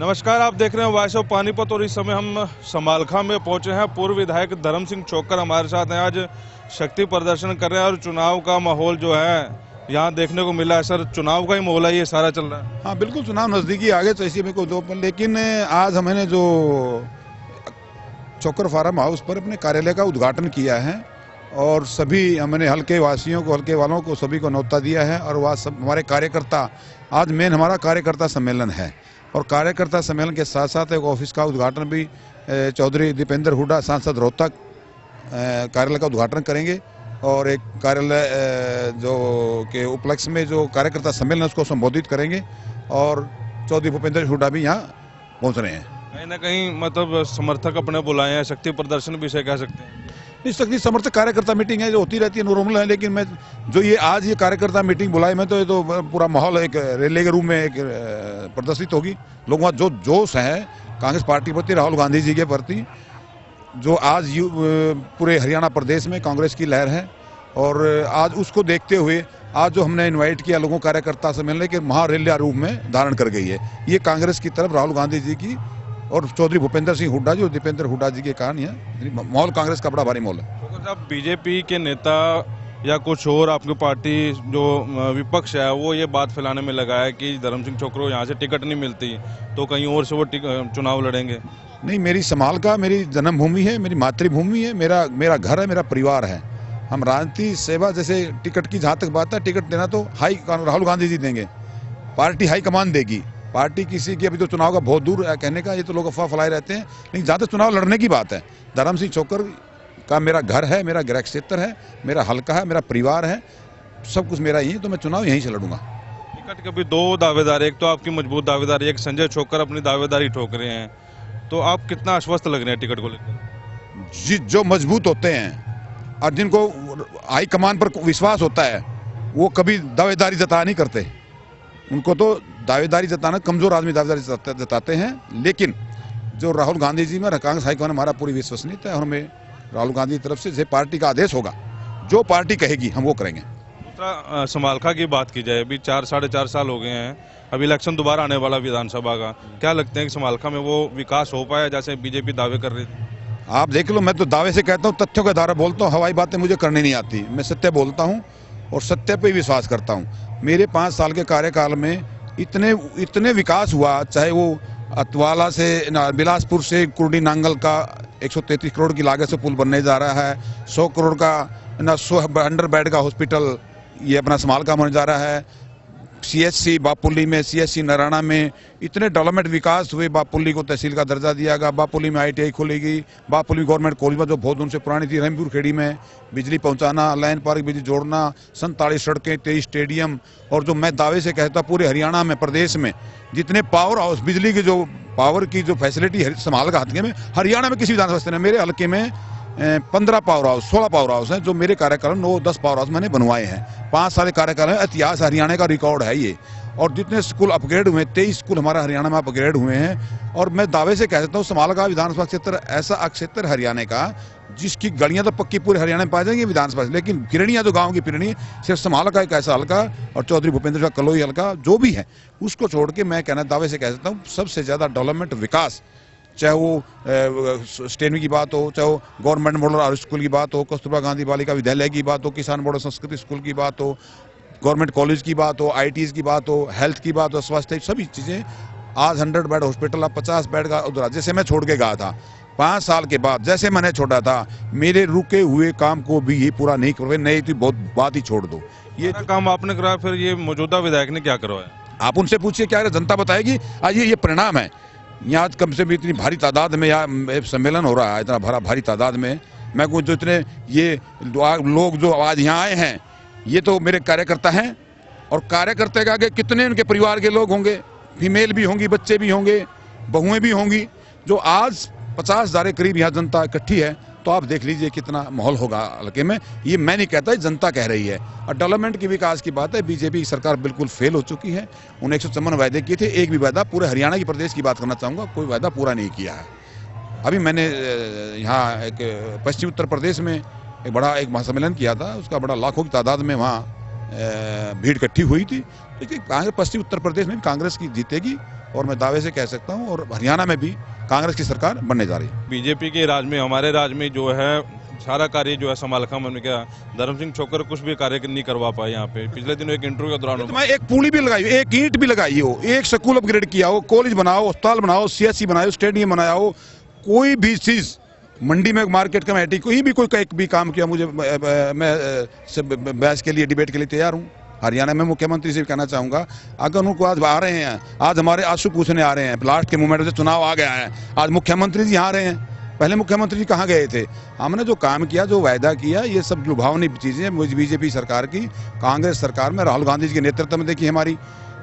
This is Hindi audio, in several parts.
नमस्कार, आप देख रहे हैं वॉइस ऑफ पानीपत और इस समय हम समालखा में पहुंचे हैं। पूर्व विधायक धर्म सिंह चोकर हमारे साथ हैं। आज शक्ति प्रदर्शन कर रहे हैं और चुनाव का माहौल जो है यहाँ देखने को मिला है। सर, चुनाव का ही माहौल है, ये सारा चल रहा है? हाँ बिल्कुल, चुनाव नजदीकी आ गए तो ऐसी में को दो, लेकिन आज हमने जो चोकर फार्म हाउस पर अपने कार्यालय का उद्घाटन किया है और सभी हमने हल्के वासियों को, हल्के वालों को सभी को न्योता दिया है। और वह सब हमारे कार्यकर्ता, आज मेन हमारा कार्यकर्ता सम्मेलन है और कार्यकर्ता सम्मेलन के साथ साथ एक ऑफिस का उद्घाटन भी चौधरी दीपेंद्र हुड्डा सांसद रोहतक कार्यालय का उद्घाटन करेंगे और एक कार्यालय जो के उपलक्ष्य में जो कार्यकर्ता सम्मेलन उसको संबोधित करेंगे और चौधरी भूपेंद्र हुड्डा भी यहाँ पहुँच रहे हैं। कहीं ना कहीं मतलब समर्थक अपने बुलाए हैं, शक्ति प्रदर्शन भी से कह सकते हैं। इस तक समर्थक कार्यकर्ता मीटिंग है जो होती रहती है, नॉर्मल है, लेकिन मैं जो ये आज ये कार्यकर्ता मीटिंग बुलाई मैं तो ये तो पूरा माहौल एक रैली के रूप में एक प्रदर्शित होगी। लोगों का जो जोश है कांग्रेस पार्टी प्रति, राहुल गांधी जी के प्रति, जो आज पूरे हरियाणा प्रदेश में कांग्रेस की लहर है और आज उसको देखते हुए आज जो हमने इन्वाइट किया लोगों कार्यकर्ता सम्मेलन के महारैली रूप में धारण कर गई है। ये कांग्रेस की तरफ राहुल गांधी जी की और चौधरी भूपेंद्र सिंह हुड्डा जी और दीपेंद्र हुड्डा जी के कारण यह माहौल कांग्रेस का बड़ा भारी माहौल है। तो आप बीजेपी के नेता या कुछ और आपकी पार्टी जो विपक्ष है वो ये बात फैलाने में लगा है कि धर्म सिंह चोकर को यहाँ से टिकट नहीं मिलती तो कहीं और से वो चुनाव लड़ेंगे? नहीं, मेरी समालखा मेरी जन्मभूमि है, मेरी मातृभूमि है, मेरा घर है, मेरा परिवार है। हम राजनीति सेवा जैसे टिकट की जहाँ तक बात है, टिकट देना तो राहुल गांधी जी देंगे, पार्टी हाईकमान देगी। पार्टी किसी की अभी तो चुनाव का बहुत दूर है कहने का, ये तो लोग अफवाह फैलाए रहते हैं, लेकिन जहाँ तक चुनाव लड़ने की बात है, धर्म सिंह चोकर का मेरा घर है, मेरा गृह क्षेत्र है, मेरा हल्का है, मेरा परिवार है, सब कुछ मेरा ही है, तो मैं चुनाव यहीं से लड़ूंगा। टिकट के भी दो दावेदार, एक तो आपकी मजबूत दावेदारी, एक संजय चोकर अपनी दावेदारी ठोक रहे हैं, तो आप कितना आश्वस्त लग रहे हैं टिकट को लेकर? जो मजबूत होते हैं और जिनको हाईकमान पर विश्वास होता है वो कभी दावेदारी जता नहीं करते। उनको तो दावेदारी जताना, कमजोर आदमी दावेदारी जताते हैं, लेकिन जो राहुल गांधी जी में कांग्रेस हाईकमान हमारा पूरी विश्वसनीयता है और हमें राहुल गांधी की तरफ से पार्टी का आदेश होगा, जो पार्टी कहेगी हम वो करेंगे। दूसरा, समालखा की बात की जाए, अभी 4-4.5 साल हो गए हैं, अभी इलेक्शन दोबारा आने वाला विधानसभा का, क्या लगते हैं कि समालखा में वो विकास हो पाया जैसे बीजेपी दावे कर रही थी? आप देख लो, मैं तो दावे से कहता हूँ, तथ्यों के द्वारा बोलता हूँ, हवाई बातें मुझे करनी नहीं आती, मैं सत्य बोलता हूँ और सत्य पे विश्वास करता हूँ। मेरे 5 साल के कार्यकाल में इतने विकास हुआ, चाहे वो अतवाला से बिलासपुर से कुर्डी नांगल का 133 करोड़ की लागत से पुल बनने जा रहा है, 100 करोड़ का 100 बेड का हॉस्पिटल ये अपना समालखा होने जा रहा है, CHC बापुली में, CHC नराना में इतने डेवलपमेंट विकास हुए। बापुली को तहसील का दर्जा दिया गया, बापुली में ITI खुलेगी, बापुली गवर्नमेंट कॉलेज में जो बहुत उनसे पुरानी थी, रहीमपुर खेड़ी में बिजली पहुंचाना, लाइन पार्क बिजली जोड़ना, 47 सड़कें, 23 स्टेडियम, और जो मैं दावे से कहता पूरे हरियाणा में, प्रदेश में जितने पावर हाउस, बिजली की जो पावर की जो फैसिलिटी समालखा हल्के में, हरियाणा में किसी विधानसभा में, मेरे हल्के में 15 पावर हाउस, 16 पावर हाउस हैं जो मेरे कार्यकाल में 9-10 पावर हाउस मैंने बनवाए हैं। 5 साल कार्यकाल में इतिहास हरियाणा का रिकॉर्ड है ये। और जितने स्कूल अपग्रेड हुए, 23 स्कूल हमारा हरियाणा में अपग्रेड हुए हैं। और मैं दावे से कह सकता हूँ समालखा विधानसभा क्षेत्र ऐसा क्षेत्र हरियाणा का जिसकी गलियां तो पक्की पूरे हरियाणा में पाई जाएंगी विधानसभा, लेकिन पिरनियाँ जो गाँव की पिरनी, सिर्फ समालखा एक ऐसा हल्का और चौधरी भूपेंद्र का कलोई हल्का जो भी है उसको छोड़ के मैं कहना दावे से कह सकता हूँ सबसे ज़्यादा डेवलपमेंट विकास, चाहे वो स्टेनवी की बात हो, चाहे वो गवर्नमेंट मॉडल हाई स्कूल की बात हो, कस्तूरबा गांधी बालिका विद्यालय की बात हो, किसान मॉडल संस्कृति स्कूल की बात हो, गवर्नमेंट कॉलेज की बात हो, ITs की बात हो, हेल्थ की बात हो, स्वास्थ्य, सभी चीज़ें। आज 100 बेड हॉस्पिटल, अब 50 बेड का उधर जैसे मैं छोड़ के गया था 5 साल के बाद, जैसे मैंने छोड़ा था, मेरे रुके हुए काम को भी ये पूरा नहीं करवाए, नहीं तो बहुत बात ही छोड़ दो। ये काम आपने कराया, फिर ये मौजूदा विधायक ने क्या करवाया? आप उनसे पूछिए, क्या जनता बताएगी। आज ये परिणाम है। यहाँ आज कम से कम इतनी भारी तादाद में यहाँ सम्मेलन हो रहा है, इतना भारी तादाद में, मैं कहूँ जो इतने ये लोग जो आज यहाँ आए हैं ये तो मेरे कार्यकर्ता हैं, और कार्यकर्ता के आगे कितने उनके परिवार के लोग होंगे, फीमेल भी होंगी, बच्चे भी होंगे, बहुएं भी होंगी, जो आज 50,000 करीब यहाँ जनता इकट्ठी है। तो आप देख लीजिए कितना माहौल होगा हल्के में। ये मैं नहीं कहता, जनता कह रही है। और डेवलपमेंट की विकास की बात है, बीजेपी की सरकार बिल्कुल फेल हो चुकी है। उन्हें 154 वायदे किए थे, एक भी वायदा पूरे हरियाणा की प्रदेश की बात करना चाहूँगा, कोई वायदा पूरा नहीं किया है। अभी मैंने यहाँ एक पश्चिम उत्तर प्रदेश में एक बड़ा एक महासम्मेलन किया था, उसका बड़ा लाखों की तादाद में वहाँ भीड़ इकट्ठी हुई थी। देखिए, पश्चिम उत्तर प्रदेश में कांग्रेस की जीतेगी और मैं दावे से कह सकता हूँ, और हरियाणा में भी कांग्रेस की सरकार बनने जा रही है। बीजेपी के राज में, हमारे राज में जो है सारा कार्य जो है समालखा में उन्होंने किया। धर्म सिंह छोकर कुछ भी कार्य नहीं करवा पाए यहाँ पे। पिछले दिनों एक इंटरव्यू के दौरान तो मैं एक पुली भी लगाई हो, एक ईंट भी लगाई हो, एक स्कूल अपग्रेड किया हो, कॉलेज बनाओ, अस्पताल बनाओ, सीएससी बनाओ, स्टेडियम बनाया हो, कोई भी चीज मंडी में मार्केट कमेटी कोई भी एक भी काम किया, मुझे मैं बहस के लिए, डिबेट के लिए तैयार हूँ। हरियाणा में मुख्यमंत्री से भी कहना चाहूंगा, अगर उनको आज आ रहे हैं, आज हमारे आंसू पूछने आ रहे हैं, लास्ट के मोमेंट से चुनाव आ गया है, आज मुख्यमंत्री जी आ रहे हैं, पहले मुख्यमंत्री जी कहाँ गए थे? हमने जो काम किया, जो वायदा किया, ये सब लुभावनी चीजें बीजेपी सरकार की, कांग्रेस सरकार में राहुल गांधी जी के नेतृत्व में देखिए हमारी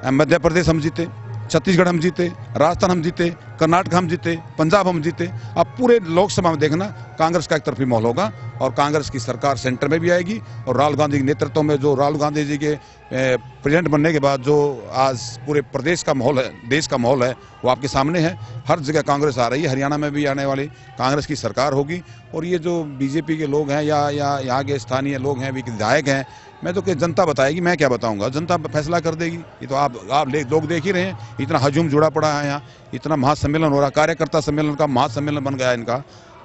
मध्य प्रदेश हम जीते, छत्तीसगढ़ हम जीते, राजस्थान हम जीते, कर्नाटक हम जीते, पंजाब हम जीते। अब पूरे लोकसभा में देखना कांग्रेस का एक तरफी माहौल होगा और कांग्रेस की सरकार सेंटर में भी आएगी। और राहुल गांधी के नेतृत्व में, जो राहुल गांधी जी के प्रेसिडेंट बनने के बाद जो आज पूरे प्रदेश का माहौल है, देश का माहौल है, वो आपके सामने है। हर जगह कांग्रेस आ रही है, हरियाणा में भी आने वाली कांग्रेस की सरकार होगी। और ये जो बीजेपी के लोग हैं या यहाँ के स्थानीय लोग हैं, विधायक हैं, मैं तो जनता बताएगी, मैं क्या बताऊंगा, जनता फैसला कर देगी। ये तो आप लोग देख ही रहे हैं, इतना हजूम जुड़ा पड़ा है यहाँ, इतना महासम्मेलन हो रहा, कार्यकर्ता सम्मेलन का महासम्मेलन बन गया इनका,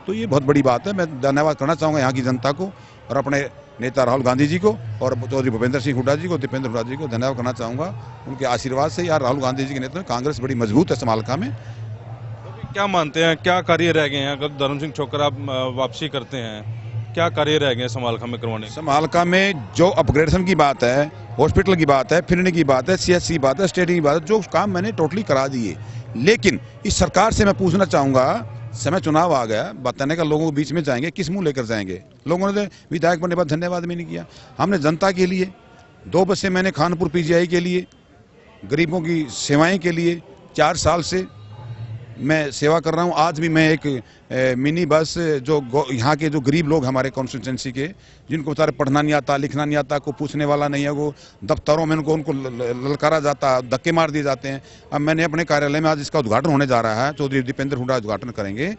तो ये बहुत बड़ी बात है। मैं धन्यवाद करना चाहूँगा यहाँ की जनता को और अपने नेता राहुल गांधी जी को और चौधरी भूपेंद्र सिंह हुड्डा जी को, दीपेंद्र हुड्डा जी को धन्यवाद करना चाहूँगा। उनके आशीर्वाद से यार राहुल गांधी जी के नेतृत्व में कांग्रेस बड़ी मजबूत है समालखा में। क्या मानते हैं, क्या कार्य रह गए हैं? अगर धर्म सिंह छोकर आप वापसी करते हैं, क्या कार्य रह गए समालखा में करवाने? समालखा में जो अपग्रेडेशन की बात है, हॉस्पिटल की बात है, फिरने की बात है, सीएससी की बात है, स्टेडियम की बात है, जो काम मैंने टोटली करा दिए। लेकिन इस सरकार से मैं पूछना चाहूंगा, समय चुनाव आ गया, बताने का लोगों के बीच में जाएंगे, किस मुंह लेकर जाएंगे? लोगों ने विधायक बनने के बाद धन्यवाद भी नहीं किया। हमने जनता के लिए 2 बसें मैंने खानपुर पीजीआई के लिए, गरीबों की सेवाएं के लिए 4 साल से मैं सेवा कर रहा हूं। आज भी मैं एक मिनी बस, जो यहाँ के जो गरीब लोग हमारे कॉन्स्टिट्यूंसी के, जिनको बेचारे पढ़ना नहीं आता, लिखना नहीं आता, को पूछने वाला नहीं है, वो दफ्तरों में उनको ललकारा जाता, धक्के मार दिए जाते हैं। अब मैंने अपने कार्यालय में, आज इसका उद्घाटन होने जा रहा है, चौधरी दीपेंद्र हुड्डा उद्घाटन करेंगे।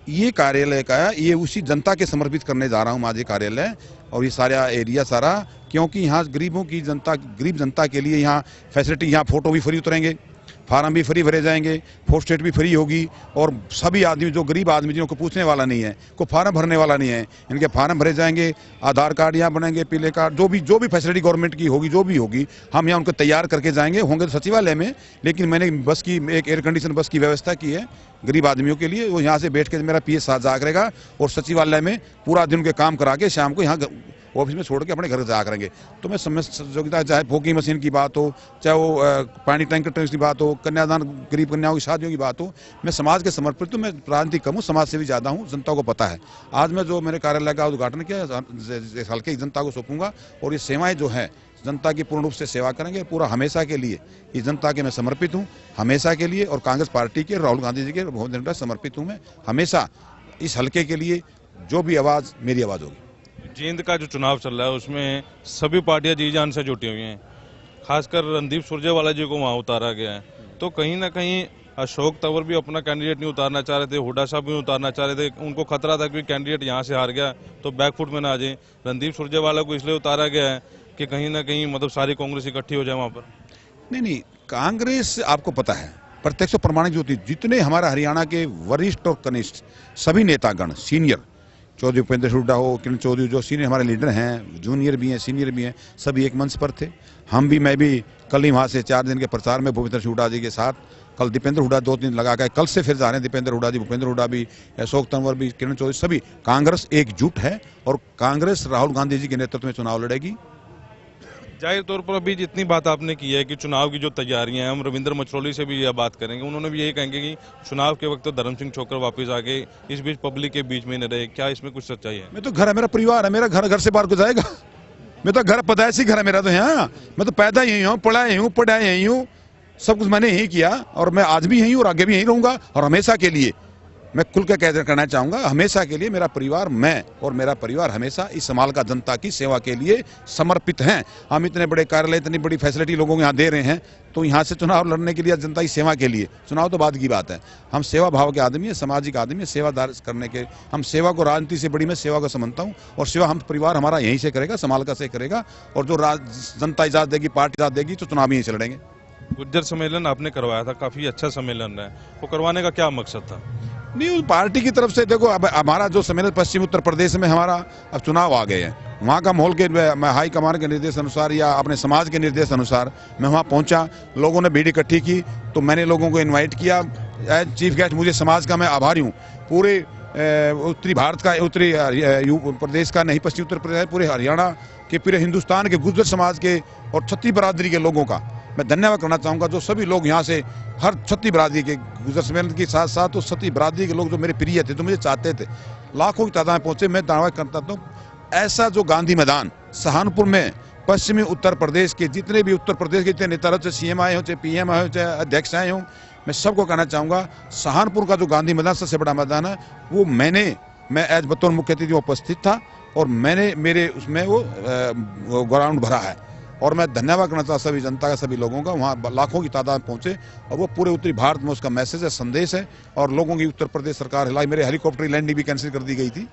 ये कार्यालय का, ये उसी जनता के समर्पित करने जा रहा हूँ आज ये कार्यालय और ये सारा एरिया सारा, क्योंकि यहाँ गरीबों की जनता, गरीब जनता के लिए यहाँ फैसिलिटी, यहाँ फोटो भी फ्री उतरेंगे, फार्म भी फ्री भरे जाएंगे, पोस्टेट भी फ्री होगी। और सभी आदमी, जो गरीब आदमी जिनको पूछने वाला नहीं है, को फार्म भरने वाला नहीं है, इनके फार्म भरे जाएंगे, आधार कार्ड यहाँ बनेंगे, पीले कार्ड, जो भी फैसिलिटी गवर्नमेंट की होगी, जो भी होगी, हम यहाँ उनको तैयार करके जाएंगे। होंगे तो सचिवालय में, लेकिन मैंने बस की, एक एयर कंडीशन बस की व्यवस्था की है गरीब आदमियों के लिए। वो यहाँ से बैठ के मेरा पीएस साथ जा करेगा और सचिवालय में पूरा दिन के काम करा के शाम को यहाँ ऑफिस में छोड़ के अपने घर जाया करेंगे। तो मैं समय सहयोगिता, चाहे फोकी मशीन की बात हो, चाहे वो पानी टैंकर की बात हो, कन्यादान, गरीब कन्याओं की शादियों की बात हो, मैं समाज के समर्पित हूँ। मैं राजनीति कम हूँ, समाज से भी ज़्यादा हूँ, जनता को पता है। आज मैं जो मेरे कार्यालय का उद्घाटन किया, हल्के जनता को सौंपूंगा और ये सेवाएँ जो हैं जनता की पूर्ण रूप से सेवा करेंगे, पूरा हमेशा के लिए इस जनता के मैं समर्पित हूँ, हमेशा के लिए। और कांग्रेस पार्टी के, राहुल गांधी जी के बहुत समर्पित हूँ मैं हमेशा। इस हल्के के लिए जो भी आवाज़, मेरी आवाज़ होगी। जींद का जो चुनाव चल रहा है उसमें सभी पार्टियां जी जान से जुटी हुई हैं, खासकर रणदीप सुरजेवाला जी को वहां उतारा गया है। तो कहीं ना कहीं अशोक तंवर भी अपना कैंडिडेट नहीं उतारना चाह रहे थे, हुड्डा साहब भी उतारना चाह रहे थे। उनको खतरा था कि कैंडिडेट यहाँ से हार गया तो बैकफुट में ना आ जाए। रणदीप सुरजेवाला को इसलिए उतारा गया है कि कहीं ना कहीं मतलब सारी कांग्रेस इकट्ठी हो जाए वहाँ पर। नहीं, कांग्रेस आपको पता है प्रत्यक्ष प्रमाणिक जो थी, जितने हमारा हरियाणा के वरिष्ठ और कनिष्ठ सभी नेतागण, सीनियर, चौधरी भूपेंद्र हुड्डा हो, किरण चौधरी, जो सीनियर हमारे लीडर हैं, जूनियर भी हैं, सीनियर भी हैं, सभी एक मंच पर थे। मैं भी कल ही वहाँ से 4 दिन के प्रचार में भूपेंद्र हुड्डा जी के साथ, कल दीपेंद्र हुड्डा 2 दिन लगा के, कल से फिर जा रहे हैं दीपेंद्र हुड्डा जी, भूपेंद्र हुड्डा भी, अशोक तंवर भी, किरण चौधरी, सभी। कांग्रेस एकजुट है और कांग्रेस राहुल गांधी जी के नेतृत्व में चुनाव लड़ेगी। जाहिर तौर पर अभी जितनी बात आपने की है कि चुनाव की जो तैयारियां हैं, हम रविंद्र मछरौली से भी यह बात करेंगे, उन्होंने भी यही कहेंगे कि चुनाव के वक्त तो धर्म सिंह छोकर वापस आ गए, इस बीच पब्लिक के बीच में न रहे। क्या इसमें कुछ सच्चाई है? मैं तो घर है, मेरा परिवार है, मेरा घर से बाहर को जाएगा? मैं तो घर पैदाइशी घर है मेरा तो यहाँ, मैं तो पैदा यही हूँ, पढ़ा यही हूँ, सब कुछ मैंने यही किया और मैं आज भी यही हूँ और आगे भी यही रहूंगा। और हमेशा के लिए मैं खुल के कह करना चाहूंगा, हमेशा के लिए मेरा परिवार, मैं और मेरा परिवार हमेशा इस समाल का जनता की सेवा के लिए समर्पित हैं। हम इतने बड़े कार्यालय, इतनी बड़ी फैसिलिटी लोगों को यहाँ दे रहे हैं, तो यहाँ से चुनाव लड़ने के लिए, जनता की सेवा के लिए, चुनाव तो बाद की बात है। हम सेवा भाव के आदमी है, सामाजिक आदमी है, सेवादार करने के, हम सेवा को राजनीति से बड़ी मैं सेवा को समझता हूँ। और सेवा हम परिवार हमारा यहीं से करेगा, समाल का से करेगा। और जो जनता इजाजत देगी, पार्टी इजाजत देगी, तो चुनाव यहीं से लड़ेंगे। गुज्जर सम्मेलन आपने करवाया था, काफी अच्छा सम्मेलन है, वो करवाने का क्या मकसद था? नहीं, उस पार्टी की तरफ से देखो, अब हमारा जो सम्मेलन पश्चिम उत्तर प्रदेश में हमारा अब चुनाव आ गए हैं, वहाँ का माहौल के मैं हाई कमान के निर्देश अनुसार या अपने समाज के निर्देश अनुसार मैं वहाँ पहुँचा, लोगों ने भीड़ इकट्ठी की तो मैंने लोगों को इन्वाइट किया एज चीफ गेस्ट। मुझे समाज का मैं आभारी हूँ, पूरे उत्तरी भारत का, उत्तरी प्रदेश का नहीं, पश्चिमी उत्तर प्रदेश, पूरे हरियाणा के, पूरे हिंदुस्तान के गुर्जर समाज के और छत्तीस बरादरी के लोगों का मैं धन्यवाद करना चाहूँगा। जो सभी लोग यहाँ से, हर छत्तीस बरादरी के गुजर सम्मेलन के साथ साथ तो छत्तीस बरादरी के लोग जो मेरे प्रिय थे, जो मुझे चाहते थे, लाखों की तादाद में पहुँचे। मैं दावा करता हूँ ऐसा जो गांधी मैदान सहारनपुर में, पश्चिमी उत्तर प्रदेश के जितने भी उत्तर प्रदेश के जितने नेता, चाहे सीएम आए हो, चाहे पीएम आए हो, चाहे अध्यक्ष आए हो, मैं सबको कहना चाहूँगा सहारनपुर का जो गांधी मैदान सबसे बड़ा मैदान है, वो मैं एज बतौर मुख्य अतिथि उपस्थित था और मैंने मेरे उसमें वो ग्राउंड भरा है। और मैं धन्यवाद करना चाहता सभी जनता का, सभी लोगों का, वहाँ लाखों की तादाद पहुँचे और वो पूरे उत्तरी भारत में उसका मैसेज है, संदेश है। और लोगों की उत्तर प्रदेश सरकार हिलाई, मेरे हेलीकॉप्टर लैंडिंग भी कैंसिल कर दी गई थी,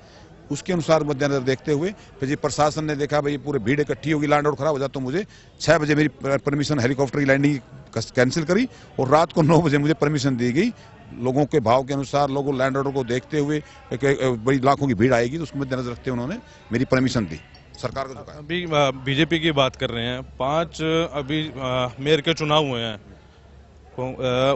उसके अनुसार मद्देनजर देखते हुए फिर जी प्रशासन ने देखा भाई पूरे भीड़ इकट्ठी होगी, लैंड आउट खराब हो जाता, तो मुझे 6 बजे मेरी परमिशन हेलीकॉप्टर की लैंडिंग कैंसिल करी और रात को 9 बजे मुझे परमिशन दी गई। लोगों के भाव के अनुसार, लोगों लैंड ऑर्डर को देखते हुए, बड़ी लाखों की भीड़ आएगी तो उसको मद्देनजर रखते हुए उन्होंने मेरी परमिशन दी, सरकार को झुकाया। अभी बीजेपी की बात कर रहे हैं, 5 अभी मेयर के चुनाव हुए हैं,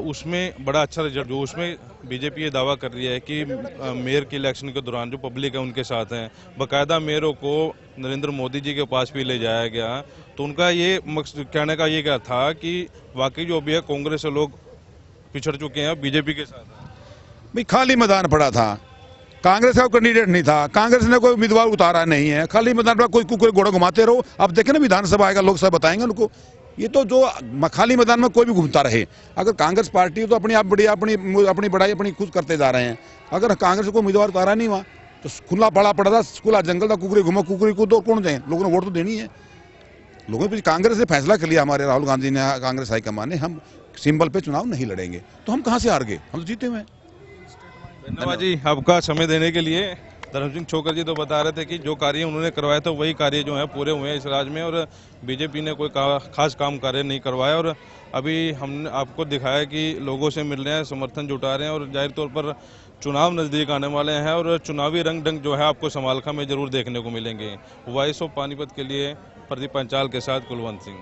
उसमें बड़ा अच्छा रिजल्ट, जो उसमें बीजेपी ये दावा कर रही है कि मेयर के इलेक्शन के दौरान जो पब्लिक है उनके साथ हैं, बाकायदा मेयरों को नरेंद्र मोदी जी के पास भी ले जाया गया। तो उनका ये कहने का ये क्या था कि वाकई जो अभी है कांग्रेस से लोग पिछड़ चुके हैं, बीजेपी के साथ है। भाई खाली मैदान पड़ा था, कांग्रेस का कैंडिडेट नहीं था, कांग्रेस ने कोई उम्मीदवार उतारा नहीं है, खाली मैदान पर कोई कुकुर घोड़ा घुमाते रहो। अब देखें ना, विधानसभा आएगा, लोकसभा बताएंगे उनको। ये तो जो खाली मैदान में कोई भी घूमता रहे, अगर कांग्रेस पार्टी तो अपनी आप बड़ी अपनी बड़ाई अपनी खुद करते जा रहे हैं। अगर कांग्रेस को उम्मीदवार उतारा नहीं हुआ तो खुला पड़ा था, खुला जंगल था, कुकरी घूमो, कुकरी को तो कौन जाए, लोगों ने वोट तो देनी है। लोगों ने कांग्रेस ने फैसला कर लिया, हमारे राहुल गांधी ने, कांग्रेस हाईकमान ने, हम सिंबल पे चुनाव नहीं लड़ेंगे, तो हम कहाँ से हार गए, हम तो जीते हुए हैं। धन्यवाद जी आपका समय देने के लिए। धर्म सिंह छोकर जी तो बता रहे थे कि जो कार्य उन्होंने करवाए थे वही कार्य जो है पूरे हुए हैं इस राज्य में, और बीजेपी ने कोई खास काम कार्य नहीं करवाया। और अभी हमने आपको दिखाया कि लोगों से मिल रहे हैं, समर्थन जुटा रहे हैं, और जाहिर तौर पर चुनाव नज़दीक आने वाले हैं और चुनावी रंग ढंग जो है आपको समालखा में जरूर देखने को मिलेंगे। वॉइस ऑफ पानीपत के लिए प्रदीप पंचाल के साथ कुलवंत सिंह।